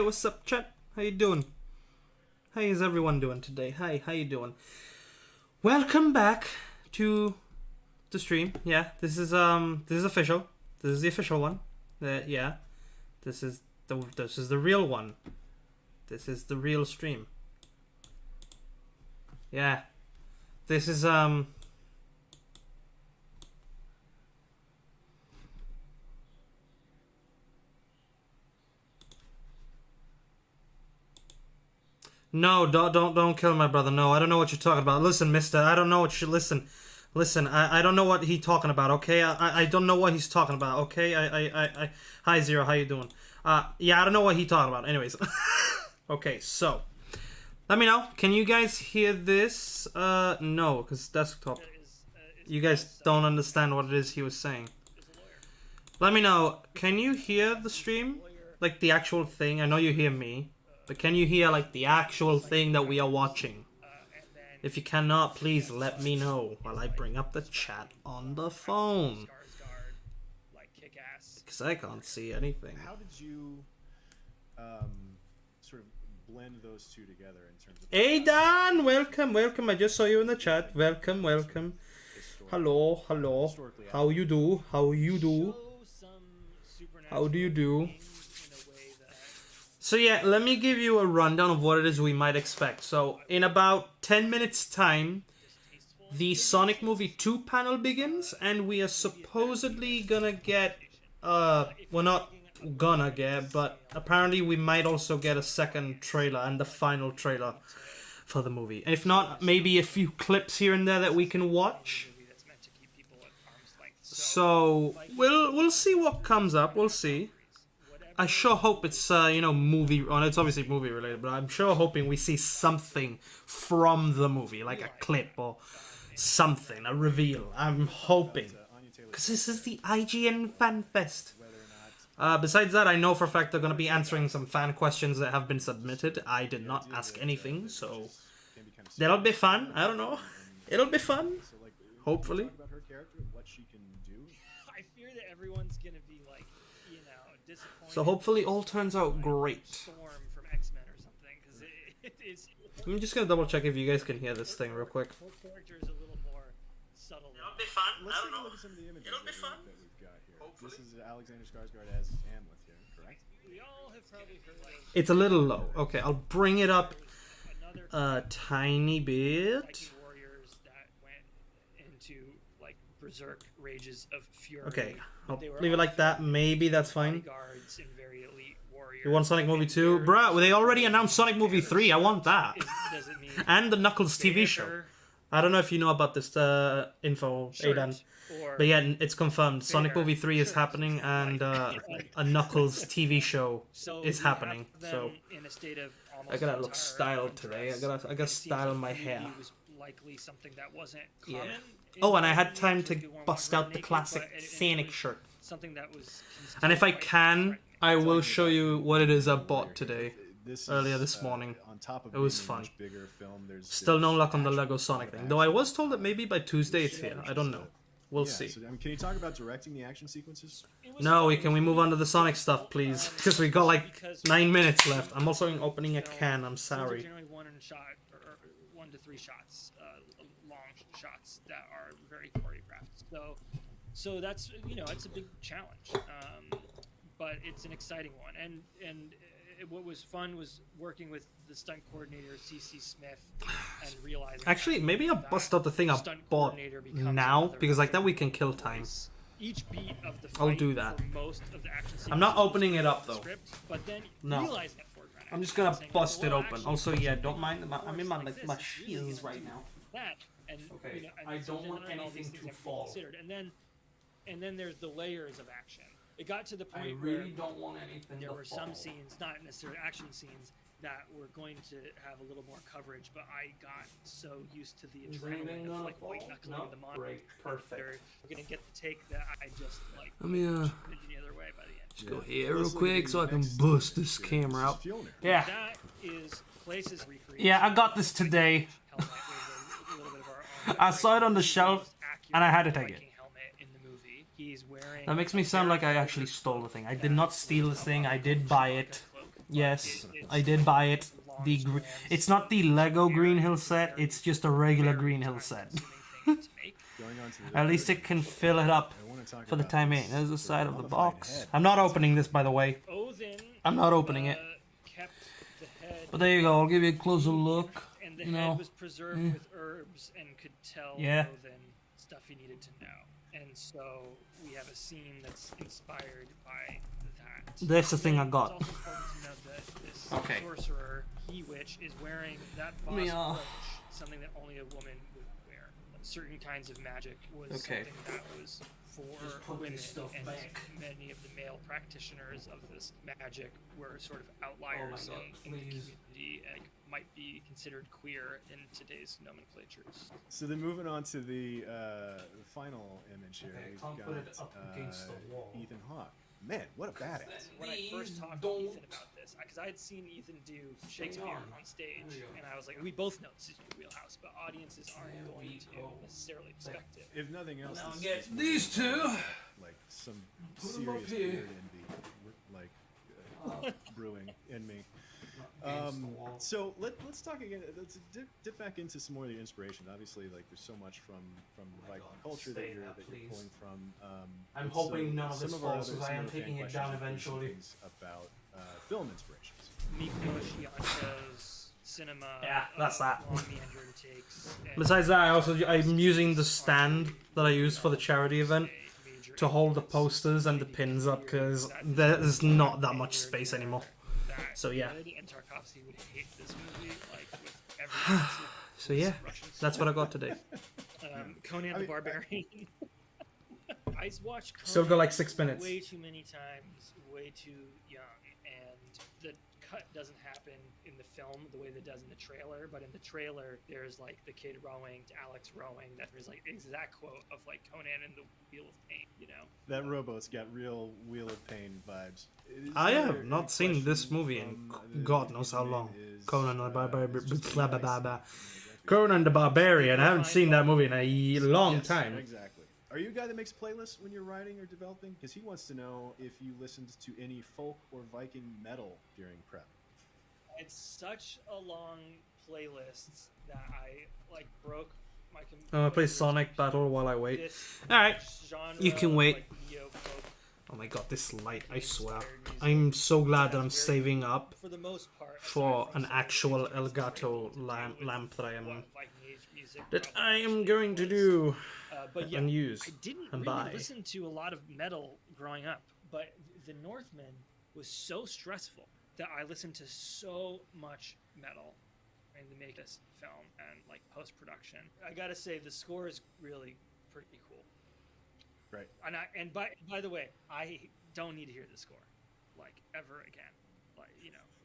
what's up, chat? How you doing? How is everyone doing today? Hi, how you doing? Welcome back to the stream. Yeah, this is official. This is the official one. Yeah, this is the real one. This is the real stream. Yeah, this is No, don't kill my brother. No, I don't know what you're talking about. Listen, mister, I don't know what you listen. Listen, I don't know what he's talking about, okay? I don't know what he's talking about, okay? Hi Zero, how you doing? Yeah, I don't know what he's talking about. Anyways. Okay, so let me know. Can you guys hear this? No, because desktop. You guys don't understand what it is he was saying. Let me know. Can you hear the stream? Like the actual thing? I know you hear me. But can you hear like the actual thing that we are watching? If you cannot, please let me know while I bring up the chat on the phone. Because I can't see anything. How did you sort of blend those two together in terms of... Hey Dan, welcome. I just saw you in the chat. Welcome. Hello. How you do? How do you do? So yeah, let me give you a rundown of what it is we might expect. So in about 10 minutes time, the Sonic Movie 2 panel begins, and we are supposedly gonna get, we're not gonna get, but apparently we might also get a second trailer and the final trailer for the movie. And if not, maybe a few clips here and there that we can watch. So we'll see what comes up, we'll see. I sure hope it's, movie... Oh, it's obviously movie-related, but I'm sure hoping we see something from the movie, like a clip or something, a reveal. I'm hoping. Because this is the IGN Fan Fest. Besides that, I know for a fact they're going to be answering some fan questions that have been submitted. I did not ask anything, so... That'll be fun. I don't know. It'll be fun. Hopefully. I fear that everyone's going to be like... So hopefully all turns out great. Storm from X-Men or something, because it is. I'm just gonna double check if you guys can hear this thing real quick. Whole character is a little more subtle. It'll be fun. Let's I don't know. Look at some of the images It'll be fun. That we've got here. Hopefully. This is Alexander Skarsgård as Hamlet here, correct? We all have probably heard like It's a little low. Okay, I'll bring it up a tiny bit. Viking warriors that went into like berserk rages of fury. Okay, I'll leave it like that. Maybe that's fine. You want Sonic Movie 2? Bruh, they already announced Sonic Movie 3. I want that. And the Knuckles TV show. I don't know if you know about this info, Aidan. But yeah, it's confirmed. Sonic Movie 3 is happening, and a Knuckles TV show is happening. So I gotta look styled today. I gotta style my hair. Yeah. Oh, and I had time to bust out the classic Sonic shirt. And if I can, I will show you what it is I bought today. Earlier this morning. It was fun. Still no luck on the Lego Sonic thing. Though I was told that maybe by Tuesday it's here. I don't know. We'll see. So, can you talk about directing the action sequences? No, can we move on to the Sonic stuff, please? Because we got like 9 minutes left. I'm also opening a can. I'm sorry. Generally 1 to 3 shots, long shots that are very choreographed. So that's it's a big challenge. But it's an exciting one, and what was fun was working with the stunt coordinator C.C. Smith and realizing. Actually, maybe I'll bust out the thing I bought now because like that we can kill time. Each beat of the I'll do that. Most of the action I'm not opening it up though. But then No. I'm just gonna bust it open. Also, yeah, don't mind. I'm in my shields right now. Okay. I don't want anything to fall. And then there's the layers of action. It got to the point I really where don't want anything there to were fall. some scenes, not necessarily action scenes, that were going to have a little more coverage, but I got so used to the adrenaline of like white knuckling the monitor. Great, perfect. We're gonna get the take that I just like. Let me the other way by the end. just go here real quick so I can bust this camera out. Yeah. That is places recreation. Yeah, I got this today. I saw it on the shelf and I had to take it. That makes me sound like I actually stole the thing. I did not steal this thing. I did buy it. Yes, it's I did buy it. The long it's not the Lego Green Hill set. It's just a regular Green Hill set. Going on to the At least it can fill it up I want to talk for the about time this being. There's the side of the mummified box. head. I'm not opening this, by the way. Odin, I'm not opening it. kept the head, But there you go. I'll give you a closer look. and the You head know. was preserved with herbs and could tell Yeah. Odin stuff he needed to know. And so we have a scene that's inspired by that. That's the thing I And got. It's also important to note that this Okay. sorcerer, he-witch, is wearing that boss Me, brooch, something that only a woman would wear. Certain kinds of magic was Okay. something that was Just for put women, this stuff and back. many of the male practitioners of this magic were sort of outliers God, in the please. community and might be considered queer in today's nomenclatures. So then moving on to the final image here, Okay, we've can't got put it up against the wall. Ethan Hawke. Man, what a badass! When I first talked to Ethan about this, because I had seen Ethan do Shakespeare on stage, and I was like, we both know this is your wheelhouse, but audiences aren't going to necessarily expect it. If nothing else, Now this get is these two. like some Put 'em up serious here. weird envy, like brewing in me. So let's talk again. Let's dip back into some more of the inspiration. Obviously, like there's so much from Viking culture that stay you're there, please. pulling from. I'm so hoping none of some this our falls, other- 'cause I some am of our fan taking it questions down have been some eventually. things about film inspirations. Miklos Janka's cinema. Yeah, that's that. Long meandering takes. And Besides that, I'm using the stand that I use for the charity event to hold the posters and the pins up, because there's not that much space anymore. So, yeah. And Tarkovsky would hate this movie, like with every ounce of So yeah, Russian that's what I got today. Conan I the mean, Barbarian. I watched Conan Still got like 6 minutes. way too many times, way too young, and the cut doesn't happen in the film the way that it does in the trailer. But in the trailer, there's like the kid rowing to Alex rowing. That there's like exact quote of like Conan and the Wheel of Pain. You know. That robot's got real Wheel of Pain vibes. Is I there have any not seen this questions movie in from the- God knows how his long. name is, Conan the Barbarian. it's just Blah, blah, nice. blah, blah. Conan the Barbarian. I haven't seen that movie in a long Yes, time. Exactly. Are you a guy that makes playlists when you're writing or developing? Because he wants to know if you listened to any folk or Viking metal during prep. It's such a long playlist that I like broke my. I play Sonic Battle while I wait. This Alright, genre you can of, wait. like, neo-folk Oh my god, this light, I swear. inspired music. I'm so glad that I'm That's very- saving up for the most part, for aside from an some actual of the things that's Elgato able to do with lamp that I am what Viking Age music that probably I am actually going to was. do But yeah, and use I didn't and really buy. listen to a lot of metal growing up, but the Northman was so stressful that I listened to so much metal trying to make this film and like post-production. I gotta say the score is really pretty cool. Right. And by the way, I don't need to hear the score like ever again. Like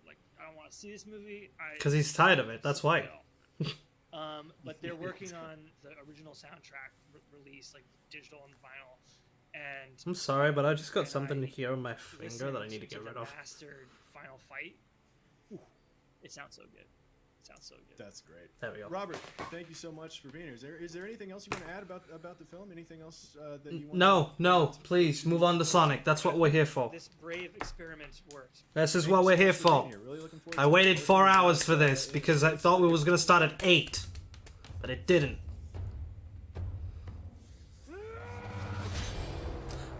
like I don't want to see this movie. Because he's tired of it, that's why. But they're working on the original soundtrack release, like digital and vinyl. And I'm sorry, but I just got and something I here on my finger that I listened need to get the rid of. mastered final fight. Ooh, it sounds so good. It sounds so good. That's great. There we go. Robert, thank you so much for being here. Is there anything else you want to add about the film? Anything else that you want? No, please, move on to Sonic. That's what we're here for. This brave experiment worked. This is Thank what you we're so here much for. being here. Really looking forward I to waited it. 4 hours for this because I thought we was going to start at 8. But it didn't.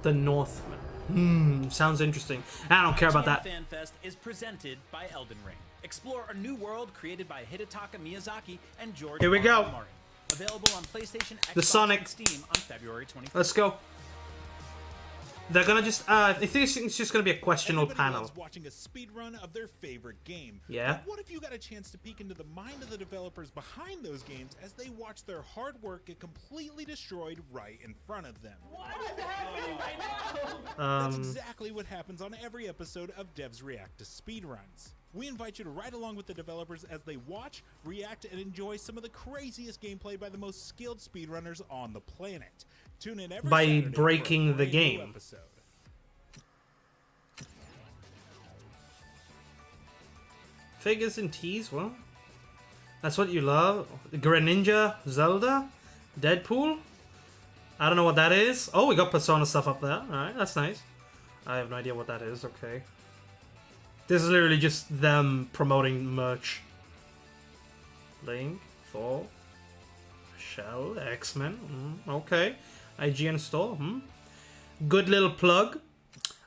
The Northman. Sounds interesting. I don't care about that. Fan Fest is presented by Elden Ring. Explore a new world created by Hidetaka Miyazaki and George Here we go. R. Martin. Available on PlayStation, Xbox, The Sonic. and Steam on February 25th. Let's go. They're gonna just, I think it's just gonna be a questionable Everybody panel. loves watching a speedrun of their favorite game. Yeah. But what if you got a chance to peek into the mind of the developers behind those games as they watch their hard work get completely destroyed right in front of them? That's exactly what happens on every episode of Devs React to Speedruns. We invite you to ride along with the developers as they watch, react, and enjoy some of the craziest gameplay by the most skilled speedrunners on the planet. Tune in every By Saturday for a breaking the brand new game. episode. Figures and teas, what? That's what you love? Greninja, Zelda, Deadpool? I don't know what that is. Oh, we got Persona stuff up there. Alright, that's nice. I have no idea what that is, okay. This is literally just them promoting merch. Link for Shell X-Men. Okay. IGN store. Good little plug.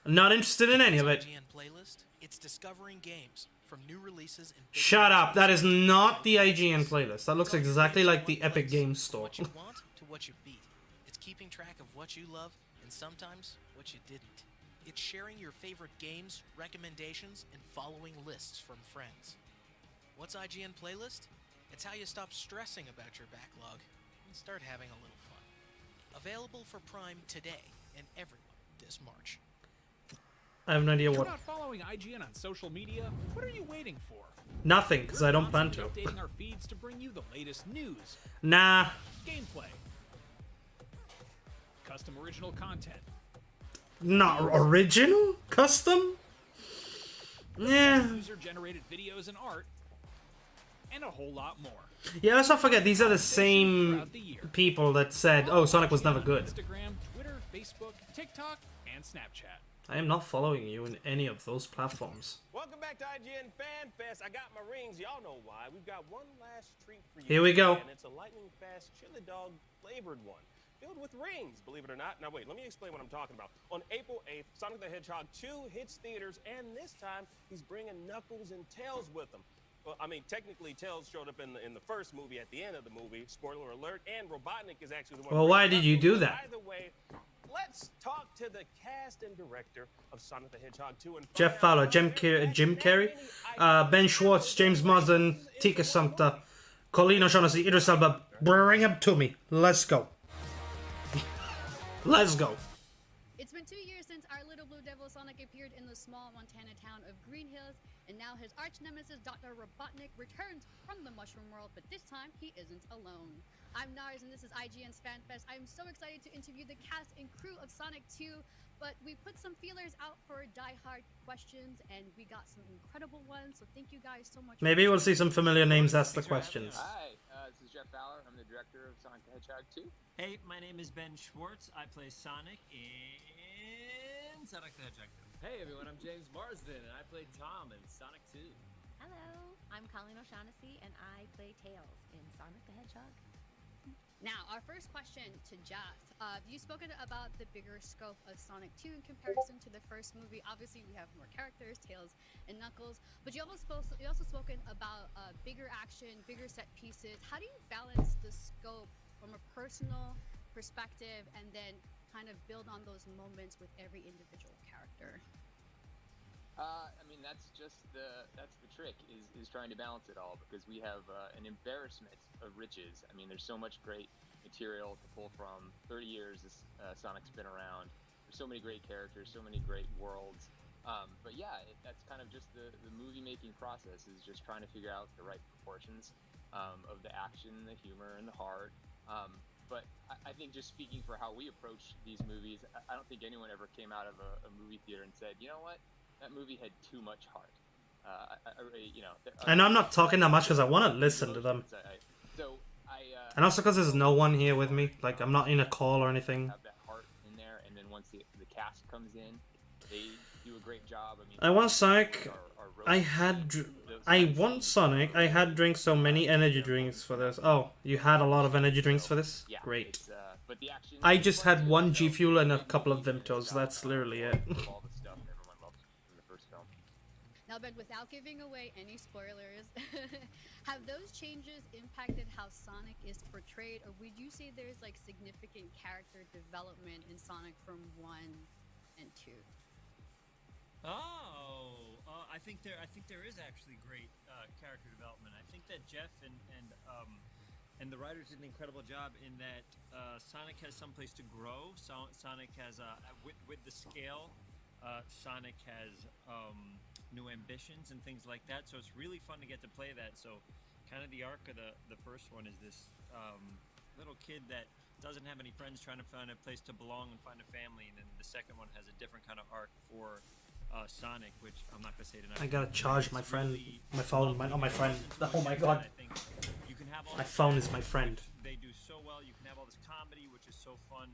Not interested in any of it. IGN playlist. It's discovering games from new releases and Shut up. That is not the IGN playlist. That looks exactly like the Epic Games store. What you want to what you beat. It's keeping track of what you love and sometimes what you didn't. It's sharing your favorite games, recommendations, and following lists from friends. What's IGN playlist? It's how you stop stressing about your backlog and start having a little fun. Available for Prime today and everyone this March. I have no idea If you're what. not following IGN on social media, what are you waiting for? Nothing, because I don't plan to. We're constantly updating our feeds to bring you the latest news, Nah. gameplay, custom original content, Not original? Custom? Yeah. user-generated videos and art, and a whole lot more. Yeah, let's not forget, these are the same Throughout the year. people that said, oh, Sonic was never On good. Instagram, Twitter, Facebook, TikTok, and Snapchat. I am not following you in any of those platforms. Welcome back to IGN Fan Fest. I got my rings. Y'all know why. We've got one last treat for you. Here we go. And it's a lightning fast chili dog flavored one. Filled with rings, believe it or not. Now wait, let me explain what I'm talking about. On April 8th, Sonic the Hedgehog 2 hits theaters, and this time he's bringing Knuckles and Tails with him. Well, I mean, technically, Tails showed up in the first movie at the end of the movie. Spoiler alert. And Robotnik is actually the one. Well, why did you do that? Either way, let's talk to the cast and director of Sonic the Hedgehog 2 and Jeff Fowler, Jim Carrey, Ben Schwartz, James Marsden, Tika Sumpter, Colleen O'Shaughnessy, Idris Elba. Bring him to me. Let's go. Let's go. It's been 2 years since our little blue devil Sonic appeared in the small Montana town of Green Hills, and now his arch nemesis Dr. Robotnik returns from the Mushroom World, but this time he isn't alone. I'm Nars, and this is IGN's Fan Fest. I'm so excited to interview the cast and crew of Sonic 2, but we put some feelers out for die-hard questions, and we got some incredible ones, so thank you guys so much. Maybe we'll see some familiar names ask the questions. Hi, this is Jeff Fowler. I'm the director of Sonic the Hedgehog 2. Hey, my name is Ben Schwartz. I play Sonic in Sonic the Hedgehog 2. Hey everyone, I'm James Marsden, and I played Tom in Sonic 2. Hello, I'm Colleen O'Shaughnessy, and I play Tails in Sonic the Hedgehog. Now, our first question to Jeff. You've spoken about the bigger scope of Sonic 2 in comparison to the first movie. Obviously, we have more characters, Tails and Knuckles, but you also spoken about bigger action, bigger set pieces. How do you balance the scope from a personal perspective and then kind of build on those moments with every individual character? I mean, that's the trick is trying to balance it all, because we have an embarrassment of riches. I mean, there's so much great material to pull from. 30 years Sonic's been around. There's so many great characters, so many great worlds. But yeah, that's kind of just the movie making process, is just trying to figure out the right proportions of the action, the humor, and the heart. But I think, just speaking for how we approach these movies, I don't think anyone ever came out of a movie theater and said, you know what, that movie had too much heart. And I'm not talking that much because I want to listen to them. And also because there's no one here with me. Like, I'm not in a call or anything. Have that heart in there, and then once the cast comes in, they do a great job. I mean, I want Sonic. I want Sonic. I had drank so many energy drinks for this. Oh, you had a lot of energy drinks for this? yeah, Great. But the action, I just had one G Fuel and a couple of Vimtos. That's literally it. all the stuff everyone loved in the first film. Now, Ben, without giving away any spoilers, have those changes impacted how Sonic is portrayed, or would you say there's like significant character development in Sonic from 1 and 2? I think there is actually great character development. I think that Jeff and the writers did an incredible job in that Sonic has some place to grow. Sonic has with the scale. Sonic has new ambitions and things like that. So it's really fun to get to play that. So kind of the arc of the first one is this little kid that doesn't have any friends, trying to find a place to belong and find a family. And then the second one has a different kind of arc for Sonic, which I'm not gonna say tonight. I gotta charge my friend, my phone, not my friend. Oh my god. I think you can have all My phone is my friend. They do so well. You can have all this comedy, which is so fun.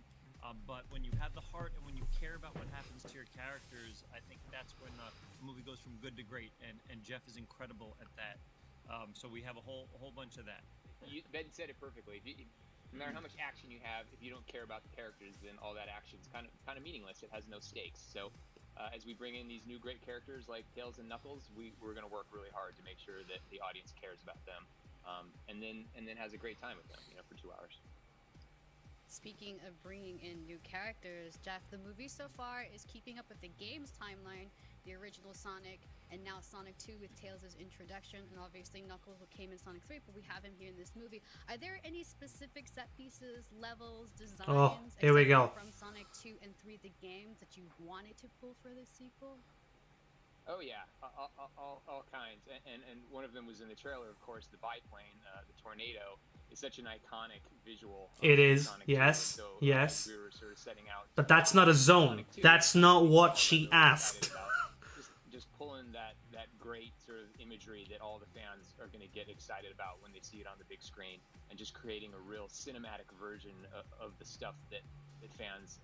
But when you have the heart and when you care about what happens to your characters, I think that's when the movie goes from good to great. And Jeff is incredible at that. So we have a whole bunch of that. Ben said it perfectly. No matter how much action you have, if you don't care about the characters, then all that action is kind of meaningless. It has no stakes. So as we bring in these new great characters like Tails and Knuckles, we're going to work really hard to make sure that the audience cares about them, and then has a great time with them, for 2 hours. Speaking of bringing in new characters, Jeff, the movie so far is keeping up with the game's timeline, the original Sonic, and now Sonic 2 with Tails' introduction, and obviously Knuckles, who came in Sonic 3, but we have him here in this movie. Are there any specific set pieces, levels, designs, here we go. from Sonic 2 and 3, the games, that you wanted to pull for the sequel? Oh yeah, all kinds, and one of them was in the trailer, of course. The biplane, the tornado, is such an iconic visual. It is, Sonic yes, 2, so, yes. we were sort of setting out. But that's not a zone. That's not what she asked. Just pulling that great sort of imagery that all the fans are going to get excited about when they see it on the big screen, and just creating a real cinematic version of the stuff that fans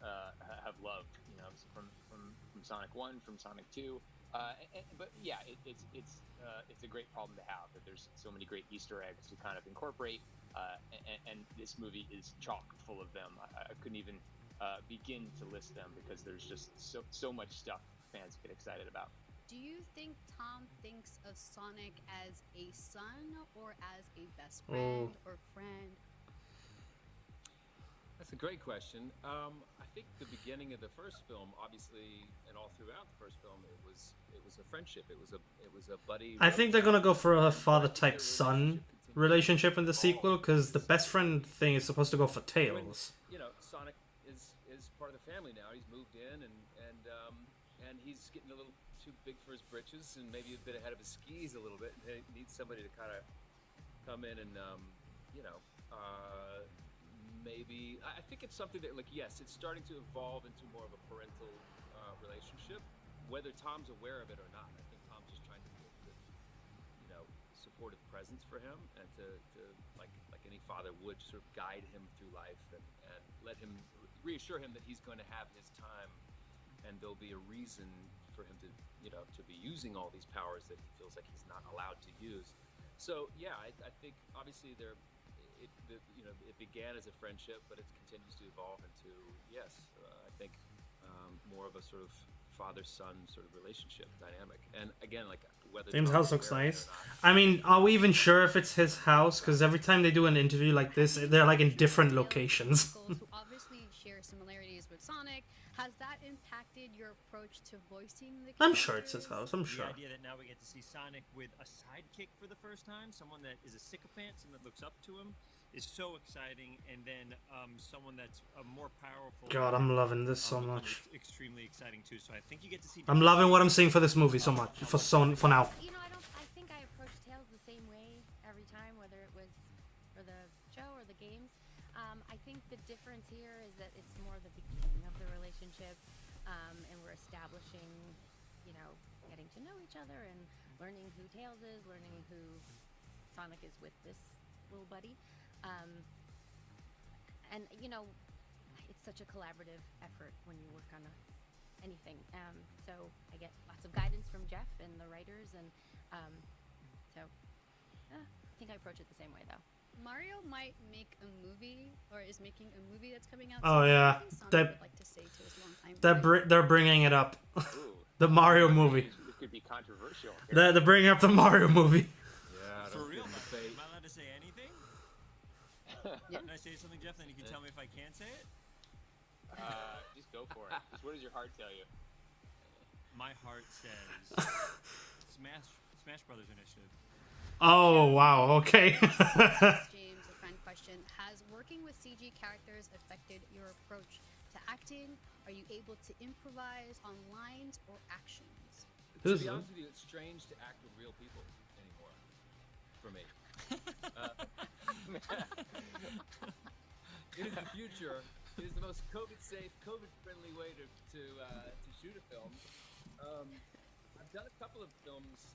have loved. From Sonic 1, from Sonic 2. But yeah, it's a great problem to have, that there's so many great Easter eggs to kind of incorporate, and this movie is chock full of them. I couldn't even begin to list them, because there's just so much stuff fans get excited about. Do you think Tom thinks of Sonic as a son or as a best friend or friend? That's a great question. I think the beginning of the first film, obviously, and all throughout the first film, it was a friendship. It was a buddy. I think they're gonna go for a father-type son relationship in the sequel, because the best friend thing is supposed to go for Tails. Sonic is part of the family now. He's moved in, and he's getting a little too big for his britches, and maybe a bit ahead of his skis a little bit. And he needs somebody to kind of come in and maybe I think it's something that, yes, it's starting to evolve into more of a parental relationship, whether Tom's aware of it or not. I think Tom's just trying to be a good, supportive presence for him, and to like any father would, sort of guide him through life, and let him reassure him that he's going to have his time, and there'll be a reason for him to be using all these powers that he feels like he's not allowed to use. So yeah, I think obviously it began as a friendship, but it continues to evolve into, I think more of a sort of father-son sort of relationship dynamic. And again, whether James' house looks nice. I mean, are we even sure if it's his house? Because every time they do an interview like this, they're in different locations. Who obviously share similarities with Sonic. Has that impacted your approach to voicing the characters? I'm sure it's his house. I'm sure. The idea that now we get to see Sonic with a sidekick for the first time, someone that is a sycophant, someone that looks up to him, is so exciting. And then someone that's more powerful. God, I'm loving this so much. Extremely exciting too. So I think you get to see. I'm loving what I'm seeing for this movie so much. For now. I think I approach Tails the same way every time, whether it was for the show or the games. I think the difference here is that it's more the beginning of the relationship, and we're establishing, getting to know each other and learning who Tails is, learning who Sonic is with this little buddy. And it's such a collaborative effort when you work on anything. So I get lots of guidance from Jeff and the writers, and I think I approach it the same way though. Mario might make a movie, or is making a movie that's coming out. Oh yeah, would like to say to his longtime they're bringing it up. The Mario movie. It could be controversial. They're bringing up the Mario movie. Yeah, for real. Am I allowed to say anything? Yeah. Can I say something, Jeff? Then you can tell me if I can say it. Just go for it. Just what does your heart tell you? My heart says Smash Brothers Initiative. Oh wow. Okay. James, a friend question: has working with CG characters affected your approach to acting? Are you able to improvise on lines or actions? To be honest with you, it's strange to act with real people anymore. For me. It is the future. It is the most COVID-safe, COVID-friendly way to shoot a film. I've done a couple of films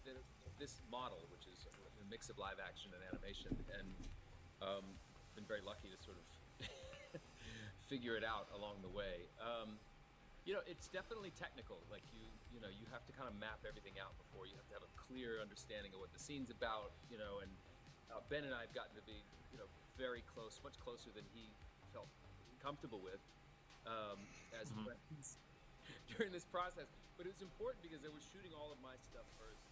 that are this model, which is a mix of live action and animation, and been very lucky to sort of figure it out along the way. You know, it's definitely technical. Like you know, you have to kind of map everything out before. You have to have a clear understanding of what the scene's about. You know, and Ben and I have gotten to be, you know, very close, much closer than he felt comfortable with as friends during this process. But it was important because they were shooting all of my stuff first,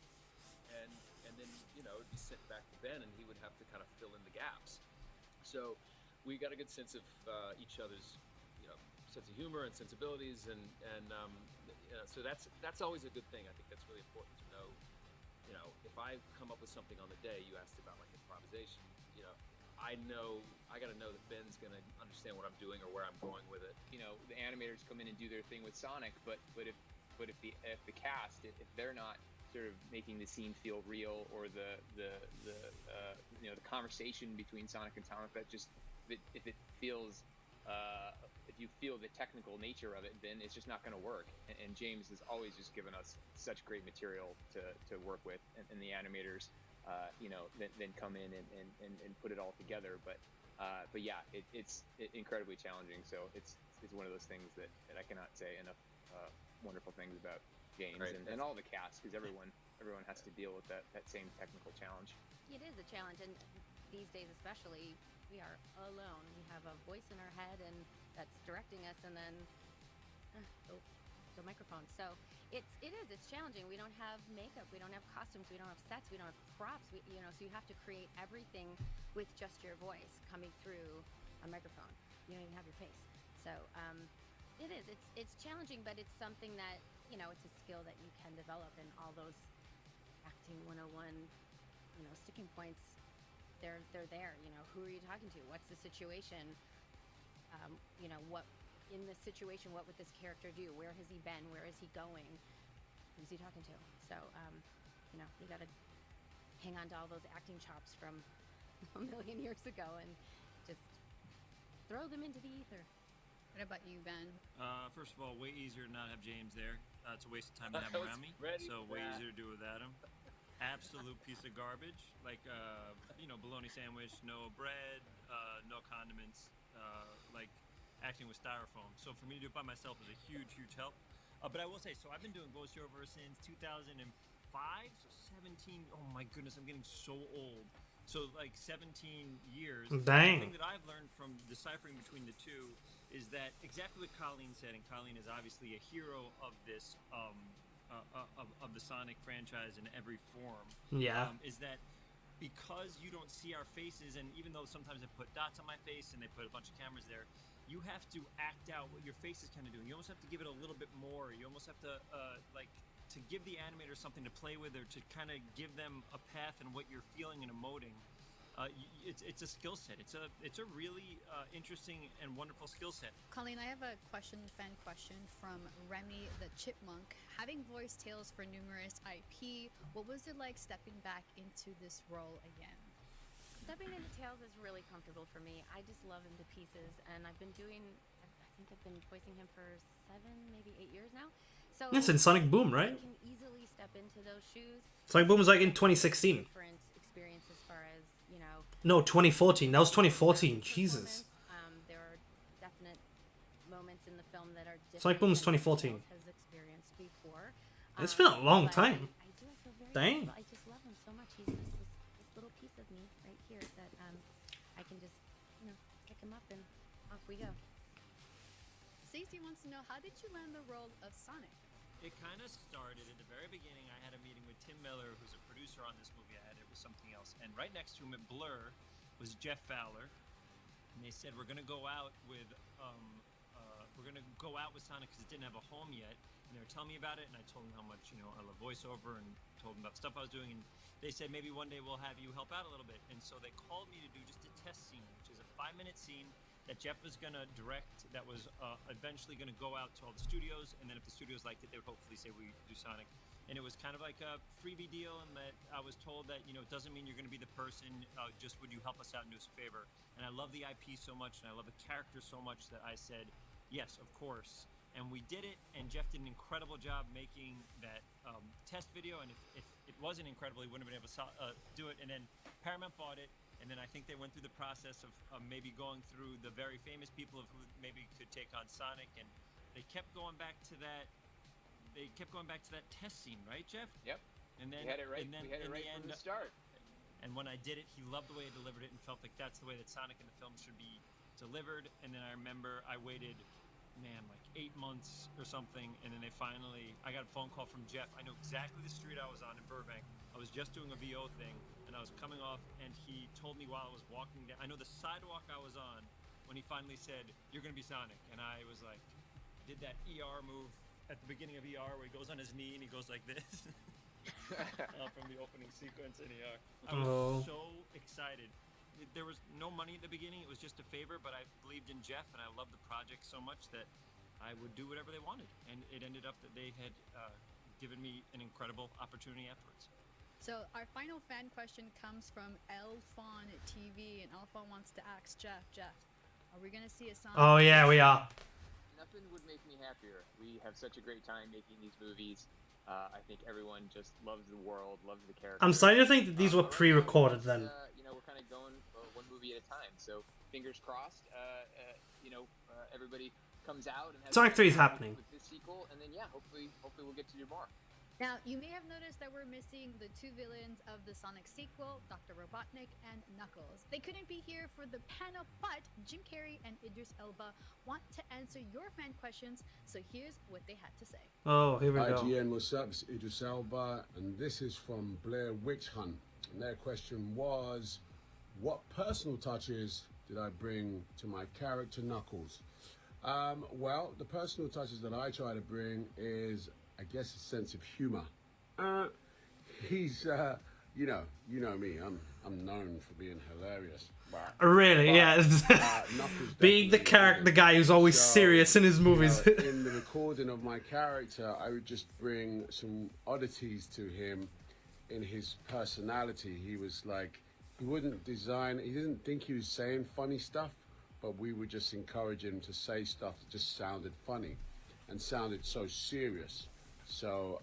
and then, you know, it'd be sent back to Ben, and he would have to kind of fill in the gaps. So we got a good sense of each other's, you know, sense of humor and sensibilities, and you know, so that's always a good thing. I think that's really important to know. You know, if I come up with something on the day, you asked about like improvisation. You know, I got to know that Ben's going to understand what I'm doing or where I'm going with it. You know, the animators come in and do their thing with Sonic, but if the cast, if they're not sort of making the scene feel real, or the you know, the conversation between Sonic and Sonic, that just if it feels if you feel the technical nature of it, then it's just not going to work. And James has always just given us such great material to work with, and the animators you know, then come in and put it all together. But yeah, it's incredibly challenging. So it's one of those things that I cannot say enough wonderful things about James and all the cast, because everyone has to deal with that same technical challenge. It is a challenge, and these days especially, we are alone. We have a voice in our head, and that's directing us, and then the microphone. So it's challenging. We don't have makeup, we don't have costumes, we don't have sets, we don't have props. You know, so you have to create everything with just your voice coming through a microphone. You don't even have your face. So it is. It's challenging, but it's something that, you know, it's a skill that you can develop, and all those acting 101, you know, sticking points, they're there. You know, who are you talking to? What's the situation? You know, what in this situation, what would this character do? Where has he been? Where is he going? Who's he talking to? So, you know, you got to hang on to all those acting chops from a million years ago and just throw them into the ether. What about you, Ben? First of all, way easier to not have James there. It's a waste of time to have him around me. So way easier to do without him. Absolute piece of garbage. Like, you know, bologna sandwich, no bread, no condiments, like acting with styrofoam. So for me to do it by myself is a huge, huge help. But I will say, so I've been doing voiceover since 2005, so 17. Oh my goodness, I'm getting so old. So like 17 years. Dang. The thing that I've learned from deciphering between the two is that exactly what Colleen said, and Colleen is obviously a hero of this, of the Sonic franchise in every form. Yeah. Is that because you don't see our faces, and even though sometimes they put dots on my face and they put a bunch of cameras there, you have to act out what your face is kind of doing. You almost have to give it a little bit more. You almost have to like to give the animators something to play with, or to kind of give them a path and what you're feeling and emoting. It's a skill set. It's a really interesting and wonderful skill set. Colleen, I have a fan question from Remy the Chipmunk. Having voiced tales for numerous IP, what was it like stepping back into this role again? Stepping into Tails is really comfortable for me. I just love him to pieces, and I've been voicing him for 7, maybe 8 years now. So Yes, in Sonic Boom, right? I can easily step into those shoes. Sonic Boom was like in 2016. Different experience as far as, you know. No, 2014. That was 2014. Jesus. There are definite moments in the film that are different. Sonic Boom was than 2014. Tails has experienced before. It's been a long But time. I do feel very Dang. comfortable. I just love him so much. He's this little piece of me right here that I can just, you know, pick him up and off we go. Stacey wants to know, how did you land the role of Sonic? It kind of started at the very beginning. I had a meeting with Tim Miller, who's a producer on this movie. I had it with something else, and right next to him at Blur was Jeff Fowler, and they said we're gonna go out with Sonic because it didn't have a home yet. And they were telling me about it, and I told them how much, you know, I love voiceover, and told them about the stuff I was doing, and they said maybe one day we'll have you help out a little bit. And so they called me to do just a test scene, which is a 5-minute scene that Jeff was going to direct, that was eventually going to go out to all the studios, and then if the studios liked it, they would hopefully say we do Sonic. And it was kind of like a freebie deal, and that I was told that, you know, it doesn't mean you're going to be the person, just would you help us out and do us a favor. And I love the IP so much, and I love the character so much that I said, yes, of course. And we did it, and Jeff did an incredible job making that test video, and if it wasn't incredible, he wouldn't have been able to do it. And then Paramount bought it, And then I think they went through the process of maybe going through the very famous people of who maybe could take on Sonic, and they kept going back to that. They kept going back to that test scene, right, Jeff? Yep. And then we had it right. And then We had it in right the from end, the start. and when I did it, he loved the way I delivered it and felt like that's the way that Sonic in the film should be delivered. And then I remember I waited, man, like 8 months or something, and then I got a phone call from Jeff. I know exactly the street I was on in Burbank. I was just doing a VO thing, and I was coming off, and he told me while I was walking down, I know the sidewalk I was on, when he finally said, "You're gonna be Sonic," and I was like, did that ER move at the beginning of ER where he goes on his knee and he goes like this. From the opening sequence in ER. I was so excited. There was no money at the beginning. It was just a favor, but I believed in Jeff, and I loved the project so much that I would do whatever they wanted. And it ended up that they had given me an incredible opportunity afterwards. So our final fan question comes from Elfon TV, and Elfon wants to ask Jeff, are we going to see a Sonic? Oh yeah, we are. Nothing would make me happier. We have such a great time making these movies. I think everyone just loves the world, loves the characters. I'm starting to think that these were pre-recorded then. We're kind of going one movie at a time. So fingers crossed. Everybody comes out and has Sonic 3 is happening. With this sequel, and then hopefully we'll get to do more. Now, you may have noticed that we're missing the two villains of the Sonic sequel, Dr. Robotnik and Knuckles. They couldn't be here for the panel, but Jim Carrey and Idris Elba want to answer your fan questions, so here's what they had to say. Oh, here we go. IGN, what's up? It's Idris Elba, and this is from Blair Witch Hunt. And their question was, what personal touches did I bring to my character Knuckles? Well, the personal touches that I try to bring is, I guess, a sense of humor. He's, you know me. I'm known for being hilarious. Really, yeah. Being the guy who's always serious in his movies. In the recording of my character, I would just bring some oddities to him in his personality. He was like, he didn't think he was saying funny stuff, but we would just encourage him to say stuff that just sounded funny and sounded so serious. So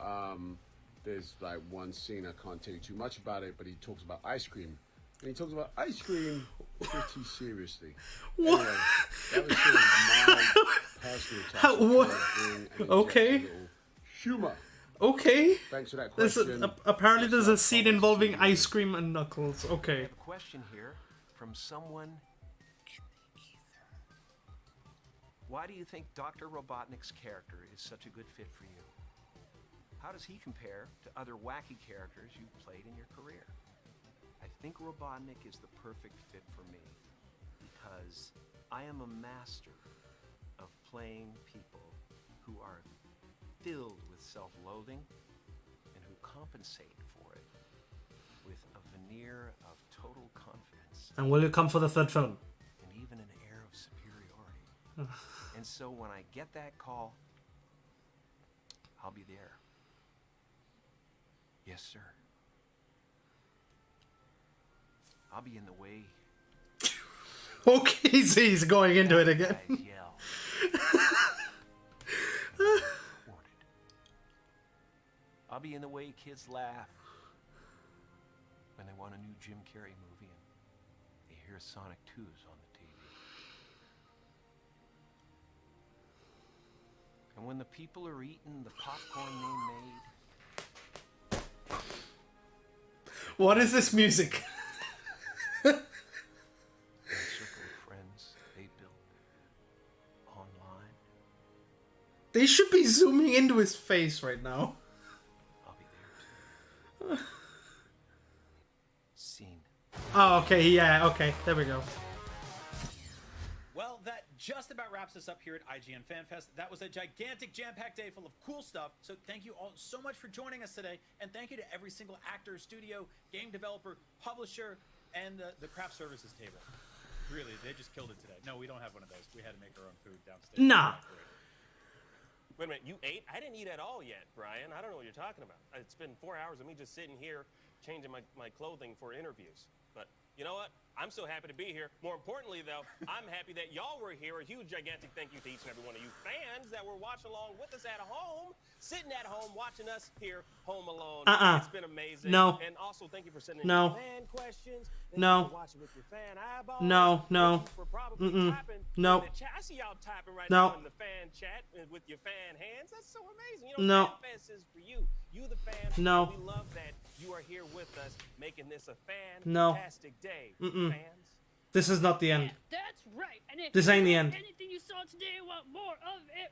there's like one scene, I can't tell you too much about it, but he talks about ice cream. And he talks about ice cream pretty seriously. What? Anyway, that was sort of my personal touch. Okay. Humor. Okay. Thanks for that question. Apparently there's a scene involving ice cream and Knuckles. Okay. I have a question here from someone in the ether. Why do you think Dr. Robotnik's character is such a good fit for you? How does he compare to other wacky characters you've played in your career? I think Robotnik is the perfect fit for me because I am a master of playing people who are filled with self-loathing and who compensate for it with a veneer of total confidence. And will you come for the third film? And even an air of superiority. And so when I get that call, I'll be there. Yes, sir. I'll be in the way. Okay, he's going into it again. Yell. I'll be in the way kids laugh when they want a new Jim Carrey movie and they hear Sonic 2's on the TV. And when the people are eating the popcorn they made. What is this music? The circle of friends they built online. They should be zooming into his face right now. I'll be there too. Scene. Oh, okay, yeah, okay, there we go. Well, that just about wraps us up here at IGN FanFest. That was a gigantic jam-packed day full of cool stuff. So thank you all so much for joining us today. And thank you to every single actor, studio, game developer, publisher, and the craft services table. Really, they just killed it today. No, we don't have one of those. We had to make our own food downstairs. Nah. Wait a minute, you ate? I didn't eat at all yet, Brian. I don't know what you're talking about. It's been 4 hours of me just sitting here changing my clothing for interviews. But you know what? I'm so happy to be here. More importantly, though, I'm happy that y'all were here. A huge, gigantic thank you to each and every one of you fans. fans that were watching along with us at home, sitting at home watching us here home alone. Uh-uh. It's been amazing. No. And also thank you for sending No. in fan questions. Thank No. you for watching with your fan eyeballs. No, no. Thank you for probably Mm-mm. tapping No. in the chat. I see y'all tapping right No. now in the fan chat with your fan hands. That's so amazing. You No. know, FanFest is for you. You the fans. No. We love that you are here with us, making this a No. fantastic day. Mm-mm. Fans. This is not the end. That's right. And if This you ain't the want end. anything you saw today, want more of it.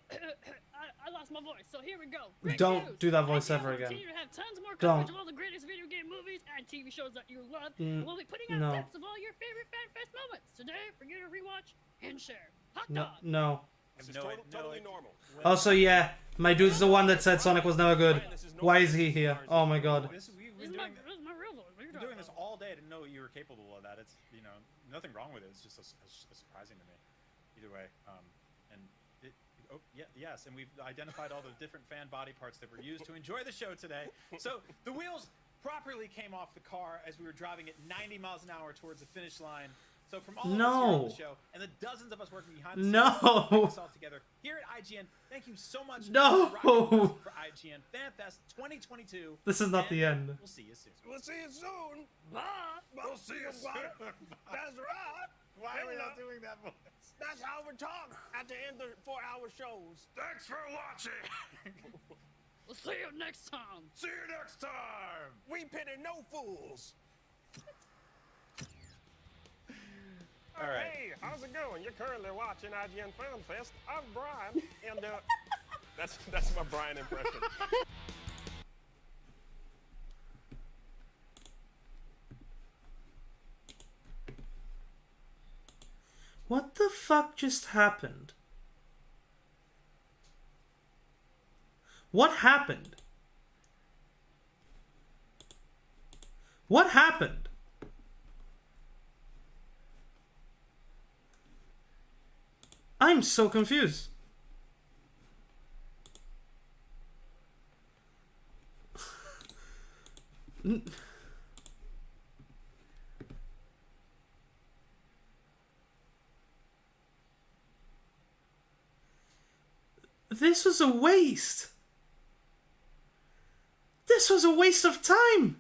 I lost my voice, so here we go. Great Don't news. do that voice IGN ever will again. continue to have tons more Don't. coverage of all the greatest video game movies and TV shows that you love. And we'll be putting out No. clips of all your favorite FanFest moments today for you to rewatch and share. Hot No, dog. no. This is totally normal. Also, yeah, my dude's the one that said Sonic was never good. Why is he here? Oh my god. This is This is my real voice. What are you We're talking doing this about? all day. I didn't know you were capable of that. It's, you know, nothing wrong with it. It's just surprising to me. Either way, and it, oh yeah, yes, and we've identified all the different fan body parts that were used to enjoy the show today. So the wheels properly came off the car as we were driving at 90 miles an hour towards the finish line. So from all of us here on No. the show and the dozens of us working behind the scenes, No. putting this all together here at IGN, thank you so much No. for rocking with us for IGN FanFest 2022. This is not and the end. We'll see you soon. We'll see you soon. Bye. We'll see you soon. That's right. Why are we not doing that voice? That's how we talk at the end of 4-hour shows. Thanks for watching. We'll see you next time. See you next time. We pity no fools. All right. Hey, how's it going? You're currently watching IGN Fan Fest. I'm Brian, and that's my Brian impression. What the fuck just happened? What happened? What happened? I'm so confused. This was a waste. This was a waste of time.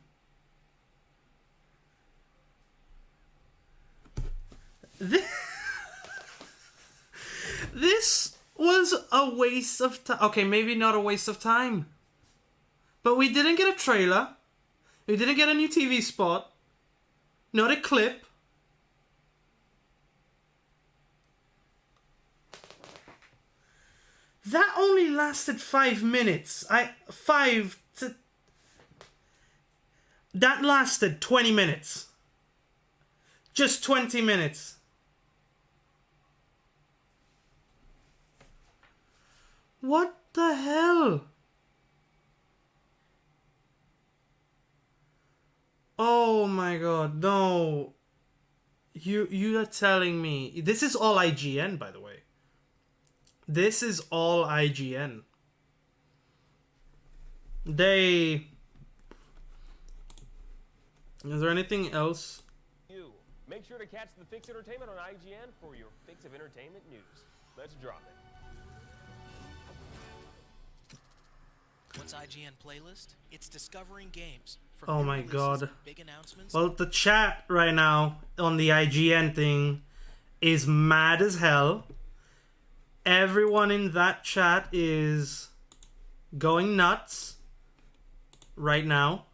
This was a waste of time. Okay, maybe not a waste of time. But we didn't get a trailer. We didn't get a new TV spot. Not a clip. That only lasted 5 minutes. That lasted 20 minutes. Just 20 minutes. What the hell? Oh my god, no. You are telling me. This is all IGN, by the way. This is all IGN. Is there anything else? Make sure to catch the Fix Entertainment on IGN for your fix of entertainment news. Let's drop it. What's IGN playlist? It's discovering games. From Oh new my releases, god. Big announcements. Well, the chat right now on the IGN thing is mad as hell. Everyone in that chat is going nuts right now.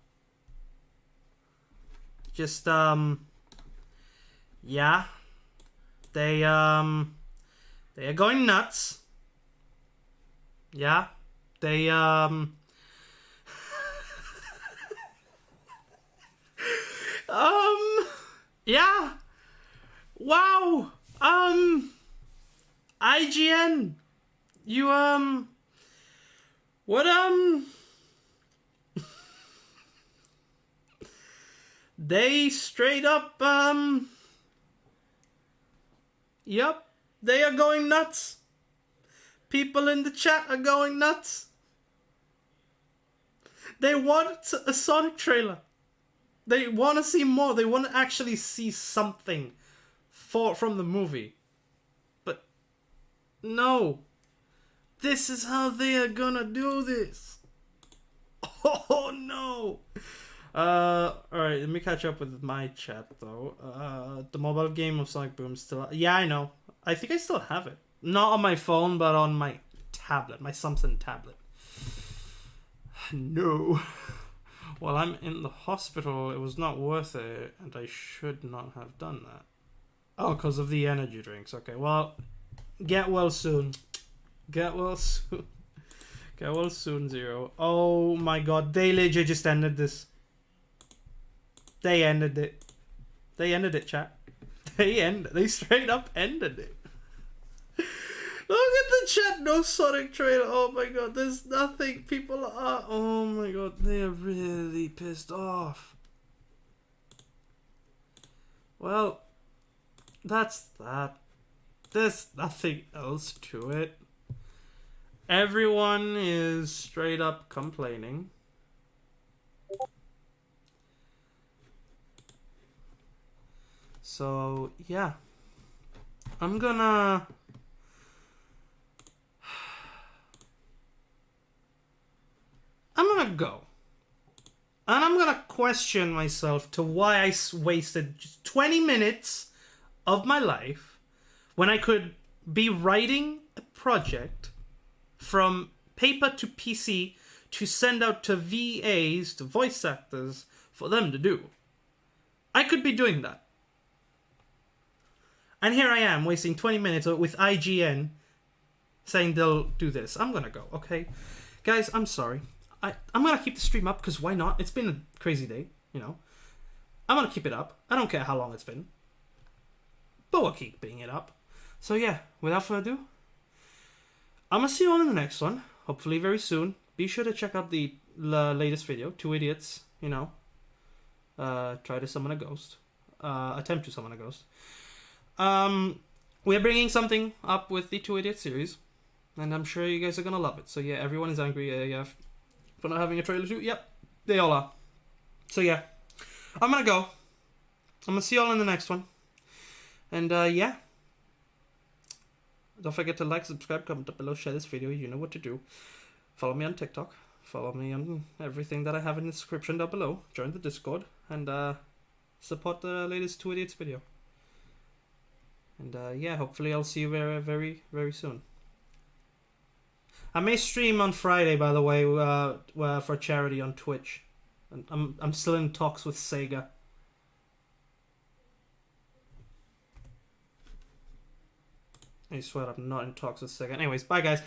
Just yeah. They are going nuts. Yeah. They yeah. Wow. IGN. You what they straight up yep, they are going nuts. People in the chat are going nuts. They want a Sonic trailer. They want to see more. They want to actually see something from the movie. But no. This is how they are gonna do this. Oh no. Alright, let me catch up with my chat though. The mobile game of Sonic Boom still. Yeah, I know. I think I still have it. Not on my phone, but on my tablet, my Samsung tablet. No. While I'm in the hospital, it was not worth it, and I should not have done that. Oh, because of the energy drinks. Okay, well, get well soon. Get well soon. Get well soon, Zero. Oh my god, they legit just ended this. They ended it. They ended it, chat. They straight up ended it. Look at the chat, no Sonic trailer. Oh my god, there's nothing. People are, oh my god, they are really pissed off. Well, that's that. There's nothing else to it. Everyone is straight up complaining. So, yeah. I'm gonna go. And I'm gonna question myself to why I wasted just 20 minutes of my life when I could be writing a project from paper to PC to send out to VAs, to voice actors, for them to do. I could be doing that. And here I am wasting 20 minutes with IGN saying they'll do this. I'm gonna go, okay? Guys, I'm sorry. I'm gonna keep the stream up because why not? It's been a crazy day, you know. I'm gonna keep it up. I don't care how long it's been. But we'll keep being it up. So yeah, without further ado, I'm gonna see you all in the next one. Hopefully very soon. Be sure to check out the latest video. 2 idiots, you know. Try to summon a ghost. Attempt to summon a ghost. We're bringing something up with the 2 Idiots series, and I'm sure you guys are gonna love it. So yeah, everyone is angry AF for not having a trailer too. Yep, they all are. So yeah, I'm gonna go. I'm gonna see you all in the next one. And yeah, don't forget to like, subscribe, comment up below, share this video. You know what to do. Follow me on TikTok. Follow me on everything that I have in the description down below. Join the Discord and support the latest 2 Idiots video. And yeah, hopefully I'll see you very, very, very soon. I may stream on Friday, by the way, for charity on Twitch. I'm still in talks with Sega. I swear I'm not in talks with Sega. Anyways, bye guys.